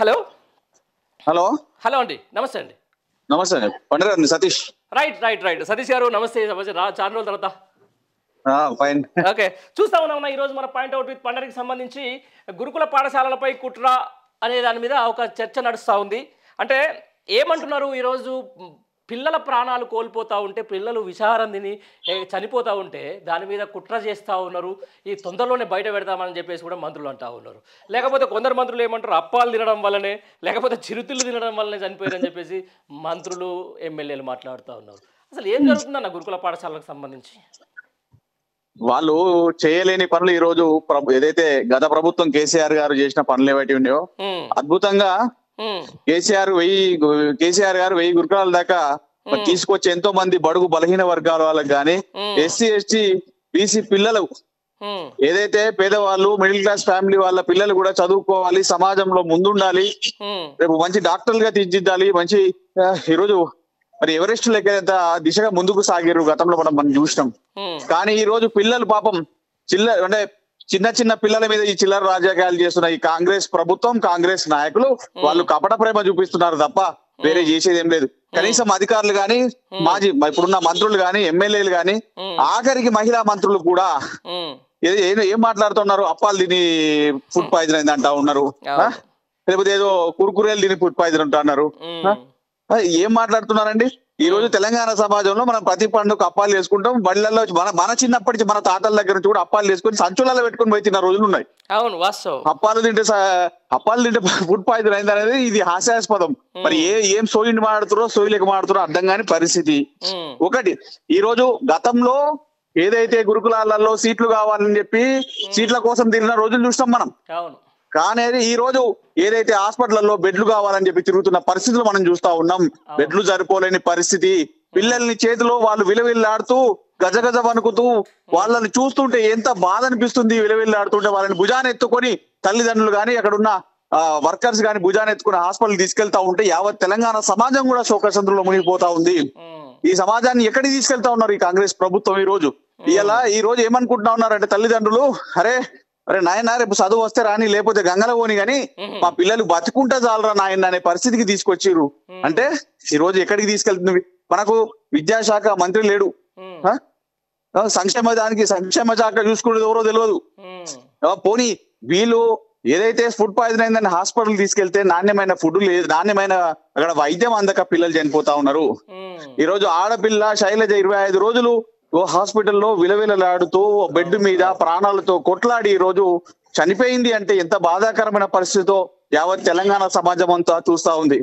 Hello hello hello అండి నమస్తే అండి. నమస్తే అండి పండుగ సతీష్. రైట్ సతీష్ గారు నమస్తే. నమస్తే చాలా రోజుల తర్వాత. ఫైన్. ఓకే, చూస్తా ఉన్నాం ఈరోజు మన పాయింట్ అవుట్ విత్ పండగకి సంబంధించి గురుకుల పాఠశాలలపై కుట్ర అనే దాని మీద ఒక చర్చ నడుస్తూ ఉంది. అంటే ఏమంటున్నారు ఈరోజు పిల్లల ప్రాణాలు కోల్పోతూ ఉంటే, పిల్లలు విషాహారం తిని చనిపోతూ ఉంటే దాని మీద కుట్ర చేస్తూ ఉన్నారు. ఈ తొందరలోనే బయట పెడతామని చెప్పేసి కూడా మంత్రులు అంటూ ఉన్నారు. లేకపోతే కొందరు మంత్రులు ఏమంటారు, అప్పాలు తినడం వల్లనే లేకపోతే చిరుతిళ్ళు తినడం వల్లనే చనిపోయారని చెప్పేసి మంత్రులు ఎమ్మెల్యేలు మాట్లాడుతూ ఉన్నారు. అసలు ఏం జరుగుతుందన్న గురుకుల పాఠశాలకు సంబంధించి? వాళ్ళు చేయలేని పనులు ఈ రోజు ఏదైతే గత ప్రభుత్వం కేసీఆర్ గారు చేసిన పనులు ఏవైతే ఉన్నాయో అద్భుతంగా కేసీఆర్ గారు 1000 గురుకులాల దాకా తీసుకొచ్చి ఎంతో మంది బడుగు బలహీన వర్గాల వాళ్ళకి గాని, ఎస్సీ ఎస్టీ బీసీ పిల్లలు ఏదైతే పేదవాళ్ళు మిడిల్ క్లాస్ ఫ్యామిలీ వాళ్ళ పిల్లలు కూడా చదువుకోవాలి, సమాజంలో ముందుండాలి, రేపు మంచి డాక్టర్లుగా తీర్చిదిద్దాలి, మంచి ఈరోజు మరి ఎవరెస్ట్ లెక్క దిశగా ముందుకు సాగారు గతంలో మనం చూసినాం. కానీ ఈ రోజు పిల్లలు పాపం చిన్న పిల్లల మీద ఈ చిల్లర రాజకీయాలు చేస్తున్న ఈ కాంగ్రెస్ ప్రభుత్వం, కాంగ్రెస్ నాయకులు వాళ్ళు కపట ప్రేమ చూపిస్తున్నారు తప్ప వేరే చేసేది ఏం లేదు. కనీసం అధికారులు గాని, ఇప్పుడున్న మంత్రులు గాని, ఎమ్మెల్యేలు గాని, ఆఖరికి మహిళా మంత్రులు కూడా ఏం మాట్లాడుతున్నారు, అప్పాలు తిని ఫుడ్ పాయిజన్ అయింది అంటా ఉన్నారు, లేకపోతే ఏదో కుర్కురేలు తిని ఫుడ్ పాయిజన్ అంటా అన్నారు. ఏం మాట్లాడుతున్నారండి? ఈ రోజు తెలంగాణ సమాజంలో మనం ప్రతి పండుగ అప్పాలు చేసుకుంటాం. బళ్ళల్లో మన చిన్నప్పటి నుంచి మన తాతల దగ్గర నుంచి కూడా అప్పాలు చేసుకుని సంచులలో పెట్టుకుని పోయి తిన్న రోజులు ఉన్నాయి. అవును, వాస్తవం. అప్పాలు తింటే ఫుడ్ పాయిజన్ అయింది అనేది ఇది హాస్యాస్పదం. మరి ఏం సోయిని మాడుతారో సోయిలేక మాడుతారో అర్థం కాని పరిస్థితి. ఒకటి, ఈ రోజు గతంలో ఏదైతే గురుకులాలలో సీట్లు కావాలని చెప్పి సీట్ల కోసం తిరిగిన రోజులు చూస్తాం మనం. కానీ ఈ రోజు ఏదైతే హాస్పిటల్లో బెడ్లు కావాలని చెప్పి తిరుగుతున్న పరిస్థితులు మనం చూస్తా ఉన్నాం. బెడ్లు సరిపోలేని పరిస్థితి, పిల్లల్ని చేతిలో వాళ్ళు విలవిల్లాడుతూ గజగజ వణుకుతూ వాళ్ళని చూస్తుంటే ఎంత బాధ అనిపిస్తుంది. విలవిల్లాడుతుంటే వాళ్ళని భుజాన్ని ఎత్తుకొని తల్లిదండ్రులు గాని, అక్కడ ఉన్న వర్కర్స్ గాని భుజాన్ని ఎత్తుకుని హాస్పిటల్ తీసుకెళ్తా ఉంటే యావత్ తెలంగాణ సమాజం కూడా శోకసంద్రంలో మునిగిపోతా ఉంది. ఈ సమాజాన్ని ఎక్కడికి తీసుకెళ్తా ఉన్నారు ఈ కాంగ్రెస్ ప్రభుత్వం? ఈ రోజు ఏమనుకుంటా ఉన్నారంటే తల్లిదండ్రులు, అరే నాయన రేపు చదువు వస్తే రాని, లేకపోతే గంగల పోని గాని మా పిల్లలు బతుకుంటే చాలరా నాయన అనే పరిస్థితికి తీసుకొచ్చిర్రు. అంటే ఈ రోజు ఎక్కడికి తీసుకెళ్తుంది? మనకు విద్యాశాఖ మంత్రి లేడు, సంక్షేమ శాఖ చూసుకునేది ఎవరో తెలియదు. పోనీ వీళ్ళు ఏదైతే ఫుడ్ పాయిజన్ అయిందని హాస్పిటల్ తీసుకెళ్తే నాణ్యమైన ఫుడ్ లేదు, నాణ్యమైన అక్కడ వైద్యం అందక పిల్లలు చనిపోతా ఉన్నారు. ఈ రోజు ఆడపిల్ల శైలజ 25 రోజులు హాస్పిటల్లో విలవిలలాడుతూ బెడ్ మీద ప్రాణాలతో కొట్లాడి ఈ రోజు చనిపోయింది అంటే ఎంత బాధాకరమైన పరిస్థితితో యావత్ తెలంగాణ సమాజం అంతా చూస్తా ఉంది.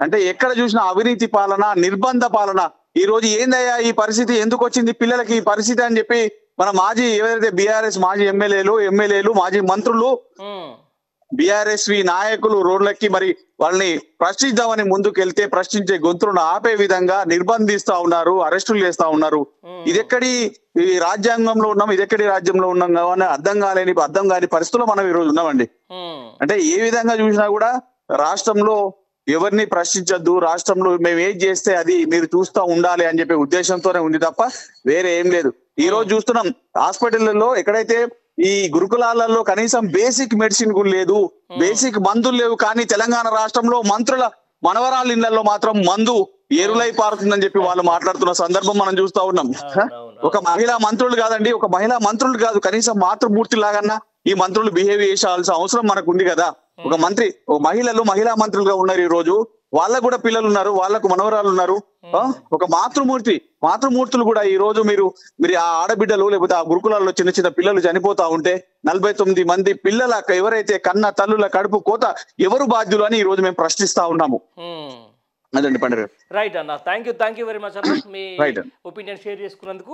అంటే ఎక్కడ చూసినా అవినీతి పాలన, నిర్బంధ పాలన. ఈ రోజు ఏందయ్యా ఈ పరిస్థితి, ఎందుకు వచ్చింది పిల్లలకి ఈ పరిస్థితి అని చెప్పి మన ఎవరైతే బీఆర్ఎస్ మాజీ ఎమ్మెల్యేలు మాజీ మంత్రులు, బీఆర్ఎస్వి నాయకులు రోడ్లకి మరి వాళ్ళని ప్రశ్నిద్దామని ముందుకెళ్తే ప్రశ్నించే గొంతులను ఆపే విధంగా నిర్బంధిస్తా ఉన్నారు, అరెస్టులు చేస్తా ఉన్నారు. ఇదెక్కడి ఈ రాజ్యాంగంలో ఉన్నాం, ఇదెక్కడి రాజ్యంలో ఉన్నాం కావని అర్థం కాని పరిస్థితుల్లో మనం ఈ రోజు ఉన్నామండి. అంటే ఏ విధంగా చూసినా కూడా రాష్ట్రంలో ఎవరిని ప్రశ్నించద్దు, రాష్ట్రంలో మేము ఏం చేస్తే అది మీరు చూస్తూ ఉండాలి అని చెప్పే ఉద్దేశంతోనే ఉంది తప్ప వేరే ఏం లేదు. ఈ రోజు చూస్తున్నాం హాస్పిటల్లో ఎక్కడైతే ఈ గురుకులాలలో కనీసం బేసిక్ మెడిసిన్ కూడా లేదు, బేసిక్ మందులు లేవు. కానీ తెలంగాణ రాష్ట్రంలో మంత్రుల మనవరాళ్ళ ఇళ్లలో మాత్రం మందు ఎరులై పారుతుందని చెప్పి వాళ్ళు మాట్లాడుతున్న సందర్భం మనం చూస్తా ఉన్నాం. ఒక మహిళా మంత్రులు కాదు, కనీసం మాతృమూర్తి లాగన్నా ఈ మంత్రులు బిహేవ్ చేయాల్సిన అవసరం మనకు ఉంది కదా. ఒక మహిళా మంత్రులుగా ఉన్నారు. ఈ రోజు వాళ్ళకు కూడా పిల్లలు ఉన్నారు, వాళ్ళకు మనవరాలు ఉన్నారు. ఒక మాతృమూర్తులు కూడా ఈ రోజు మీరు ఆ ఆడబిడ్డలు లేకపోతే ఆ గురుకులాల్లో చిన్న పిల్లలు చనిపోతా ఉంటే 49 మంది పిల్లల ఎవరైతే కన్న తల్లుల కడుపు కోత ఎవరు బాధ్యులు అని ఈ రోజు మేము ప్రశ్నిస్తా ఉన్నాము. అదండి పండుగ. రైట్ అన్న, థ్యాంక్ యూ వెరీ మచ్ అన్న, మీ ఒపీనియన్ షేర్ చేసుకున్నందుకు.